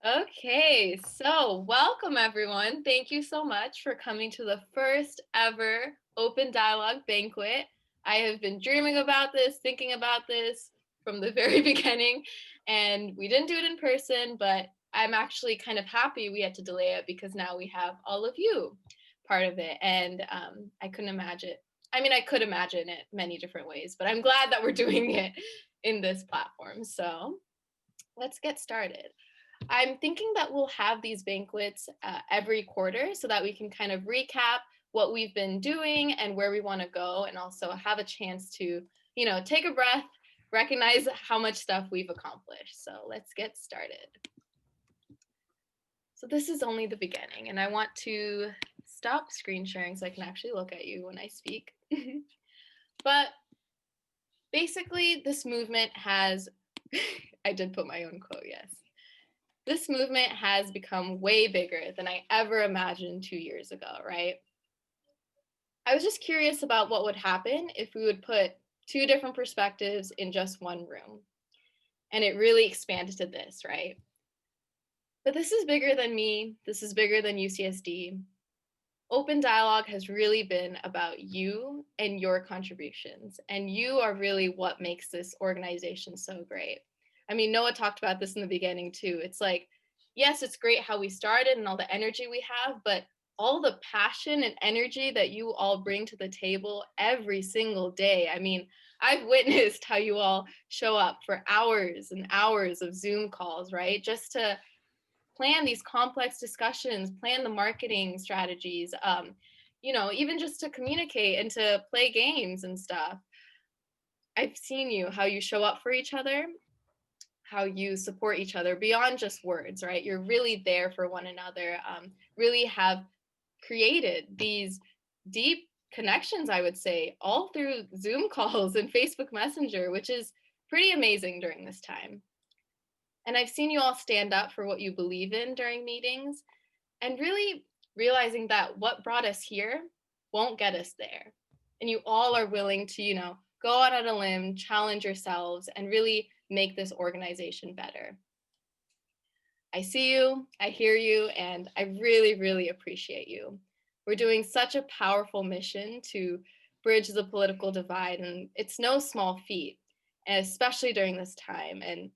Okay, so welcome everyone. Thank you so much for coming to the first ever Open Dialogue Banquet. I have been dreaming about this, thinking about this from the very beginning, and we didn't do it in person, but I'm actually kind of happy we had to delay it because now we have all of you part of it. And I couldn't imagine. I mean, I could imagine it many different ways, but I'm glad that we're doing it in this platform. So let's get started. I'm thinking that we'll have these banquets every quarter so that we can kind of recap what we've been doing and where we want to go, and also have a chance to, take a breath, recognize how much stuff we've accomplished. So let's get started. So this is only the beginning, and I want to stop screen sharing so I can actually look at you when I speak. But basically, this movement has, I did put my own quote, yes. This movement has become way bigger than I ever imagined 2 years ago, right? I was just curious about what would happen if we would put two different perspectives in just one room. And it really expanded to this, right? But this is bigger than me. This is bigger than UCSD. Open dialogue has really been about you and your contributions. And you are really what makes this organization so great. I mean, Noah talked about this in the beginning too. It's like, yes, it's great how we started and all the energy we have, but all the passion and energy that you all bring to the table every single day. I mean, I've witnessed how you all show up for hours and hours of Zoom calls, right? Just to plan these complex discussions, plan the marketing strategies, even just to communicate and to play games and stuff. I've seen you, how you show up for each other, how you support each other beyond just words, right? You're really there for one another, really have created these deep connections, I would say, all through Zoom calls and Facebook Messenger, which is pretty amazing during this time. And I've seen you all stand up for what you believe in during meetings and really realizing that what brought us here won't get us there. And you all are willing to, go out on a limb, challenge yourselves, and really make this organization better. I see you, I hear you, and I really, really appreciate you. We're doing such a powerful mission to bridge the political divide, and it's no small feat, especially during this time. And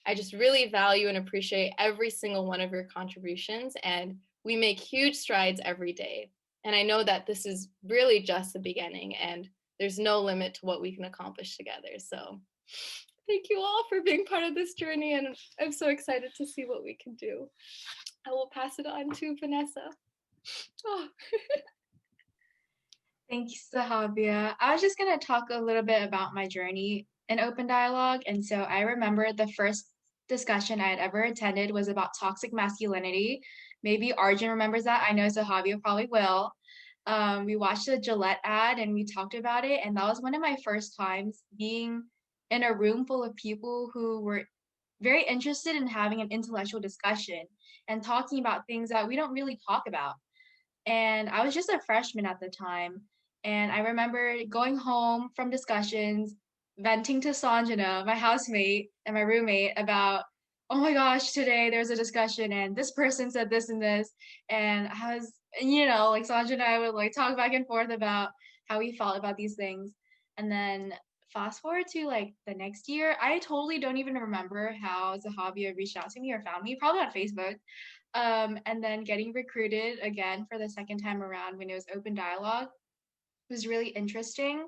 I just really value and appreciate every single one of your contributions, and we make huge strides every day. And I know that this is really just the beginning, and there's no limit to what we can accomplish together. So thank you all for being part of this journey, and I'm so excited to see what we can do. I will pass it on to Vanessa. Oh. Thank you, Sahabia. I was just going to talk a little bit about my journey in open dialogue. And so I remember the first discussion I had ever attended was about toxic masculinity. Maybe Arjun remembers that. I know Sahabia probably will. We watched a Gillette ad and we talked about it. And that was one of my first times being in a room full of people who were very interested in having an intellectual discussion and talking about things that we don't really talk about. And I was just a freshman at the time. And I remember going home from discussions, venting to Sanjana, my housemate and my roommate, about, oh my gosh, today there's a discussion and this person said this and this. And I was, like Sanjana and I would like talk back and forth about how we felt about these things. And then fast forward to like the next year, I totally don't even remember how Zahabia reached out to me or found me, probably on Facebook. And then getting recruited again for the second time around when it was open dialogue was really interesting.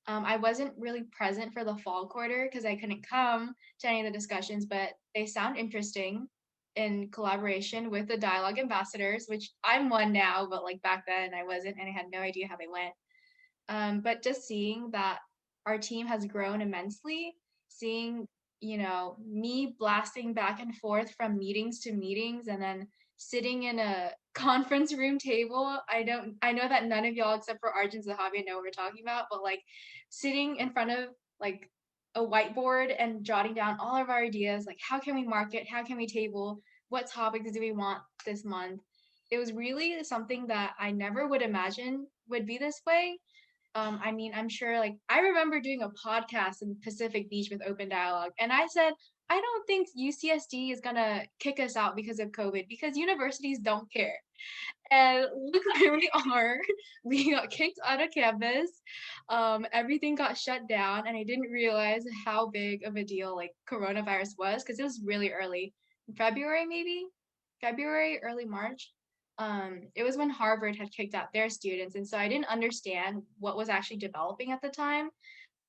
I wasn't really present for the fall quarter because I couldn't come to any of the discussions, but they sound interesting in collaboration with the dialogue ambassadors, which I'm one now, but like back then I wasn't and I had no idea how they went. But just seeing that our team has grown immensely, seeing, me blasting back and forth from meetings to meetings and then sitting in a conference room table. I know that none of y'all except for Arjun Zahavi know what we're talking about, but like sitting in front of like a whiteboard and jotting down all of our ideas, like how can we market, how can we table, what topics do we want this month? It was really something that I never would imagine would be this way, I mean, I'm sure, like, I remember doing a podcast in Pacific Beach with Open Dialogue, and I said, I don't think UCSD is gonna kick us out because of COVID because universities don't care. And look where we are. We got kicked out of campus. Everything got shut down, and I didn't realize how big of a deal like coronavirus was because it was really early. February, maybe? February, early March. It was when Harvard had kicked out their students, and so I didn't understand what was actually developing at the time.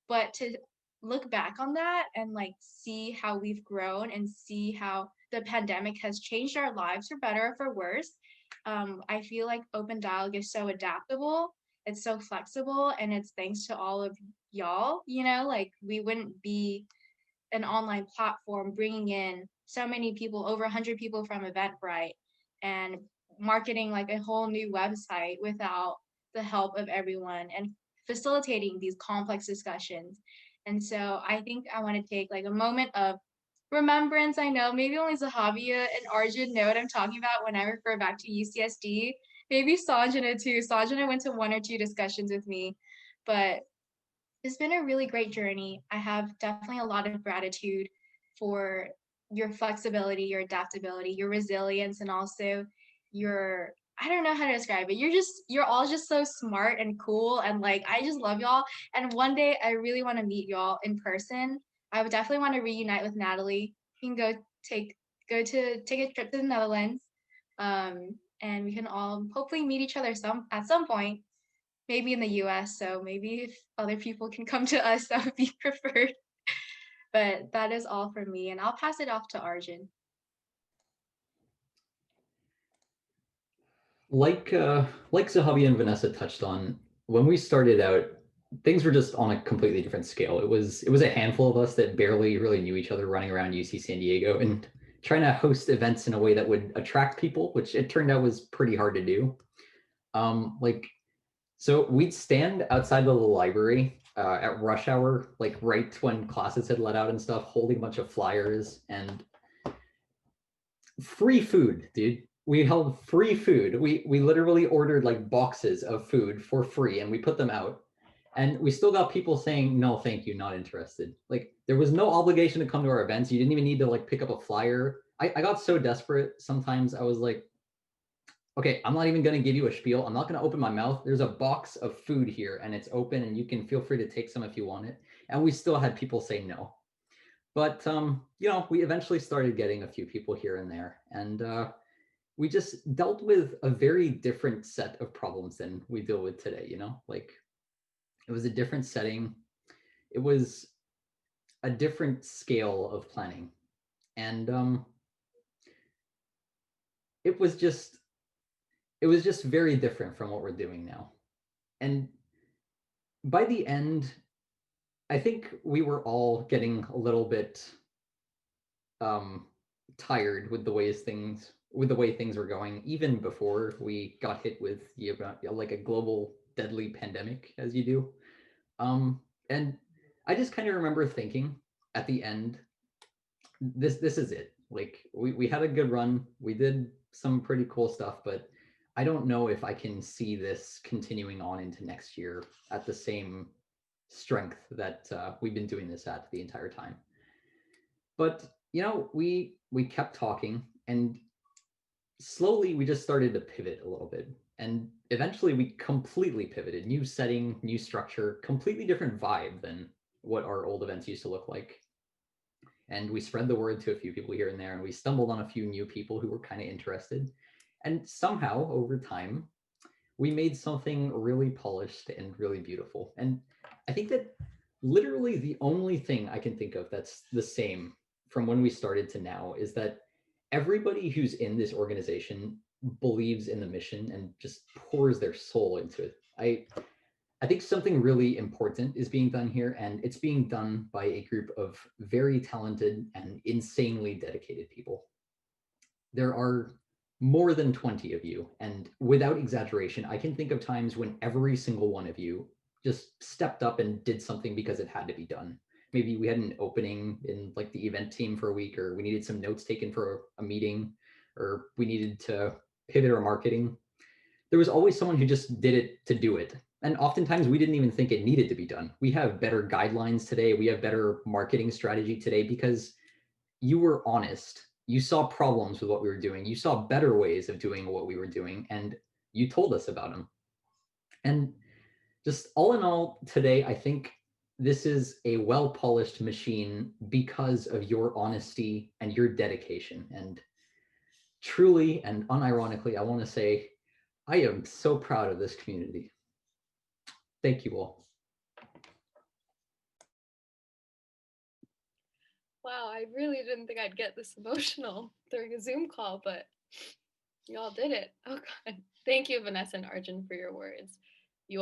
But to look back on that and like see how we've grown and see how the pandemic has changed our lives for better or for worse, I feel like Open Dialogue is so adaptable, it's so flexible, and it's thanks to all of y'all. Like we wouldn't be an online platform bringing in so many people, over 100 people from Eventbrite, and marketing like a whole new website without the help of everyone and facilitating these complex discussions. And so I think I want to take like a moment of remembrance. I know maybe only Zahavia and Arjun know what I'm talking about when I refer back to UCSD. Maybe Sanjana too. Sanjana went to one or two discussions with me, but it's been a really great journey. I have definitely a lot of gratitude for your flexibility, your adaptability, your resilience, and also your, I don't know how to describe it. You're all just so smart and cool. And like, I just love y'all. And one day I really want to meet y'all in person. I would definitely want to reunite with Natalie. We can take a trip to the Netherlands. And we can all hopefully meet each other at some point, maybe in the US. So maybe if other people can come to us, that would be preferred. But that is all from me, and I'll pass it off to Arjun. Like Zahavi and Vanessa touched on, when we started out, things were just on a completely different scale. It was a handful of us that barely really knew each other running around UC San Diego and trying to host events in a way that would attract people, which it turned out was pretty hard to do. Like, so we'd stand outside of the library at rush hour, like right when classes had let out and stuff, holding a bunch of flyers and free food, dude. We held free food. We literally ordered like boxes of food for free and we put them out. And we still got people saying, no, thank you, not interested. Like there was no obligation to come to our events. You didn't even need to like pick up a flyer. I got so desperate sometimes I was like, okay, I'm not even going to give you a spiel. I'm not going to open my mouth. There's a box of food here and it's open and you can feel free to take some if you want it. And we still had people say no. But we eventually started getting a few people here and there, and we just dealt with a very different set of problems than we deal with today. Like it was a different setting, it was a different scale of planning, and it was just very different from what we're doing now. And by the end, I think we were all getting a little bit um, tired with the way things were going, even before we got hit with like a global deadly pandemic, as you do. And I just kind of remember thinking at the end, this is it. Like we had a good run, we did some pretty cool stuff, but I don't know if I can see this continuing on into next year at the same strength that we've been doing this at the entire time. But we kept talking, and slowly we just started to pivot a little bit, and eventually we completely pivoted. New setting, new structure, completely different vibe than what our old events used to look like. And we spread the word to a few people here and there, and we stumbled on a few new people who were kind of interested. And somehow over time we made something really polished and really beautiful. And I think that literally the only thing I can think of that's the same from when we started to now is that everybody who's in this organization believes in the mission and just pours their soul into it. I think something really important is being done here, and it's being done by a group of very talented and insanely dedicated people. There are more than 20 of you, and without exaggeration, I can think of times when every single one of you just stepped up and did something because it had to be done. Maybe we had an opening in like the event team for a week, or we needed some notes taken for a meeting, or we needed to pivot our marketing. There was always someone who just did it to do it. And oftentimes we didn't even think it needed to be done. We have better guidelines today. We have better marketing strategy today because you were honest. You saw problems with what we were doing. You saw better ways of doing what we were doing, and you told us about them. And just all in all, today, I think this is a well polished machine because of your honesty and your dedication. And truly and unironically, I want to say I am so proud of this community. Thank you all. Wow, I really didn't think I'd get this emotional during a Zoom call, but you all did it. Oh God. Thank you, Vanessa and Arjun, for your words. You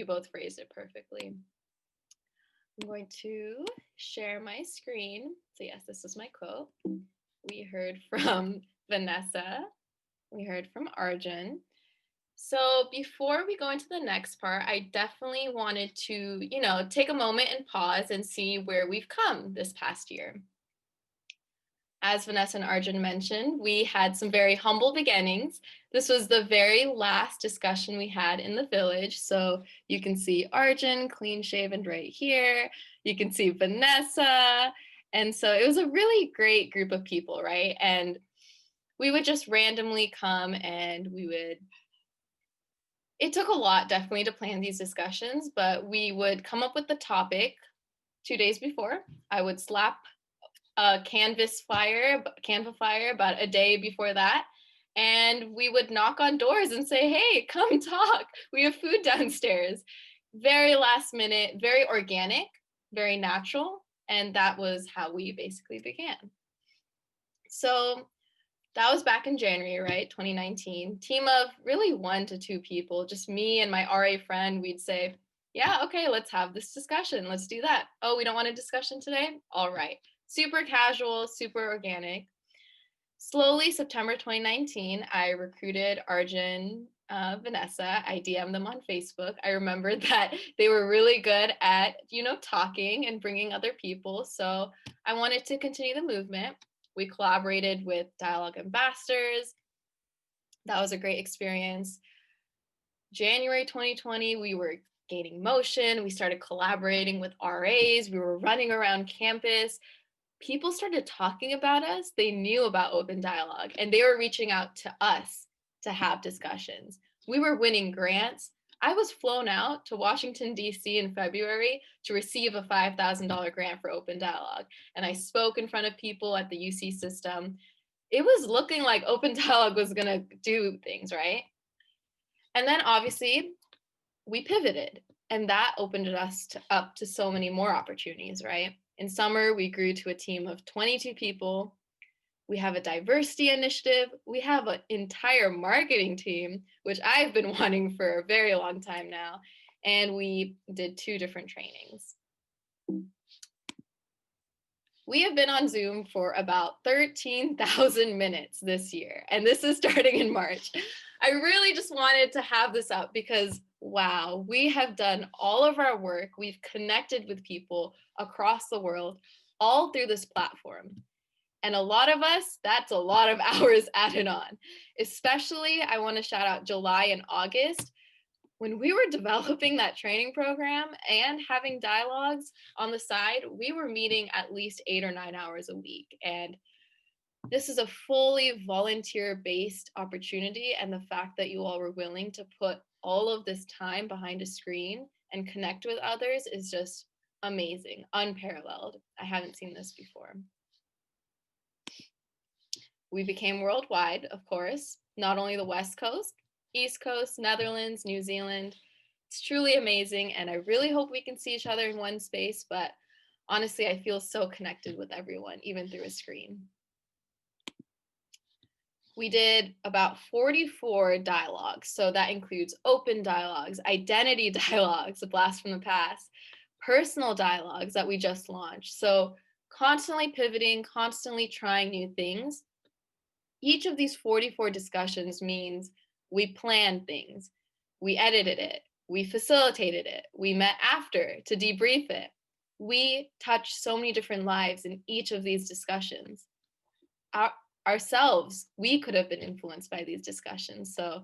both phrased it perfectly. I'm going to share my screen. So yes, this is my quote. We heard from Vanessa. We heard from Arjun. So before we go into the next part, I definitely wanted to, take a moment and pause and see where we've come this past year. As Vanessa and Arjun mentioned, we had some very humble beginnings. This was the very last discussion we had in the village. So you can see Arjun clean shaven right here. You can see Vanessa. And so it was a really great group of people, right? And we would just randomly come and it took a lot definitely to plan these discussions, but we would come up with the topic 2 days before. I would slap a Canva fire about a day before that. And we would knock on doors and say, hey, come talk. We have food downstairs. Very last minute, very organic, very natural. And that was how we basically began. So that was back in January, right? 2019. Team of really 1 to 2 people, just me and my RA friend. We'd say, yeah, okay, let's have this discussion. Let's do that. Oh, we don't want a discussion today? All right. Super casual, super organic. Slowly, September 2019, I recruited Arjun, Vanessa. I DM'd them on Facebook. I remembered that they were really good at, talking and bringing other people. So I wanted to continue the movement. We collaborated with Dyalog ambassadors. That was a great experience. January 2020, we were gaining motion. We started collaborating with RAs. We were running around campus. People started talking about us. They knew about open dialogue and they were reaching out to us to have discussions. We were winning grants. I was flown out to Washington, D.C. in February to receive a $5,000 grant for open dialogue. And I spoke in front of people at the UC system. It was looking like open dialogue was going to do things, right? And then obviously we pivoted and that opened us up to so many more opportunities, right? In summer, we grew to a team of 22 people. We have a diversity initiative. We have an entire marketing team, which I've been wanting for a very long time now. And we did 2 different trainings. We have been on Zoom for about 13,000 minutes this year, and this is starting in March. I really just wanted to have this up because, wow, we have done all of our work. We've connected with people across the world, all through this platform. And a lot of us, that's a lot of hours added on. Especially, I want to shout out July and August. When we were developing that training program and having dialogues on the side, we were meeting at least 8 or 9 hours a week. And this is a fully volunteer-based opportunity. And the fact that you all were willing to put all of this time behind a screen and connect with others is just amazing, unparalleled. I haven't seen this before. We became worldwide, of course, not only the West Coast, East Coast, Netherlands, New Zealand. It's truly amazing, and I really hope we can see each other in one space, but honestly, I feel so connected with everyone, even through a screen. We did about 44 dialogues, so that includes open dialogues, identity dialogues, a blast from the past, personal dialogues that we just launched. So constantly pivoting, constantly trying new things. Each of these 44 discussions means we planned things, we edited it, we facilitated it, we met after to debrief it. We touched so many different lives in each of these discussions. Ourselves, we could have been influenced by these discussions. So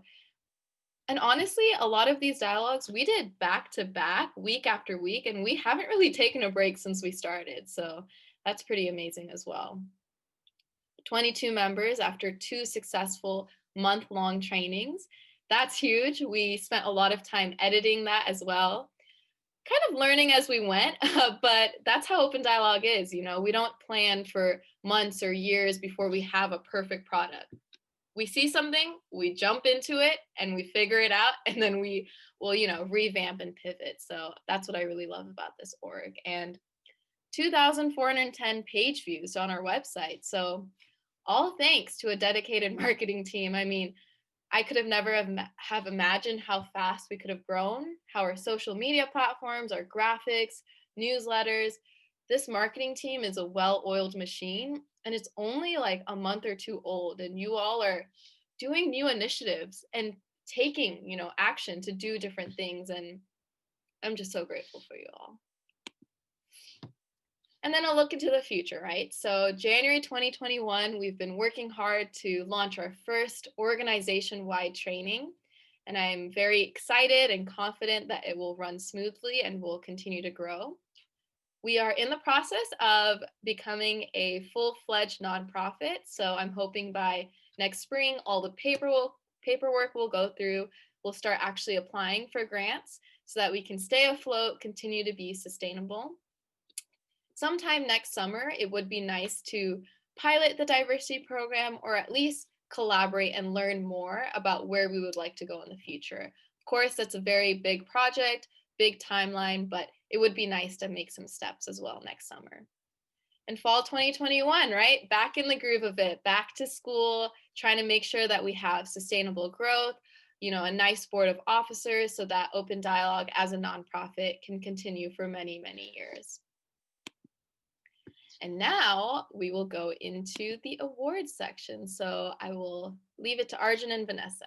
And honestly, a lot of these dialogues we did back to back, week after week, and we haven't really taken a break since we started. So that's pretty amazing as well. 22 members after 2 successful month-long trainings. That's huge. We spent a lot of time editing that as well. Kind of learning as we went, but that's how open dialogue is. You know, we don't plan for months or years before we have a perfect product. We see something, we jump into it, and we figure it out, and then we will, you know, revamp and pivot. So that's what I really love about this org. And 2,410 page views on our website. So all thanks to a dedicated marketing team. I mean, I could have never have imagined how fast we could have grown, how our social media platforms, our graphics, newsletters, this marketing team is a well-oiled machine, and it's only like a month or two old, and you all are doing new initiatives and taking, you know, action to do different things, and I'm just so grateful for you all. And then a look into the future, right? So January 2021, we've been working hard to launch our first organization-wide training. And I'm very excited and confident that it will run smoothly and will continue to grow. We are in the process of becoming a full-fledged nonprofit. So I'm hoping by next spring, all the paperwork we'll go through, we'll start actually applying for grants so that we can stay afloat, continue to be sustainable. Sometime next summer, it would be nice to pilot the diversity program or at least collaborate and learn more about where we would like to go in the future. Of course, that's a very big project, big timeline, but it would be nice to make some steps as well next summer. And fall 2021, right? Back in the groove of it, back to school, trying to make sure that we have sustainable growth, you know, a nice board of officers so that open dialogue as a nonprofit can continue for many, many years. And now we will go into the awards section. So I will leave it to Arjun and Vanessa.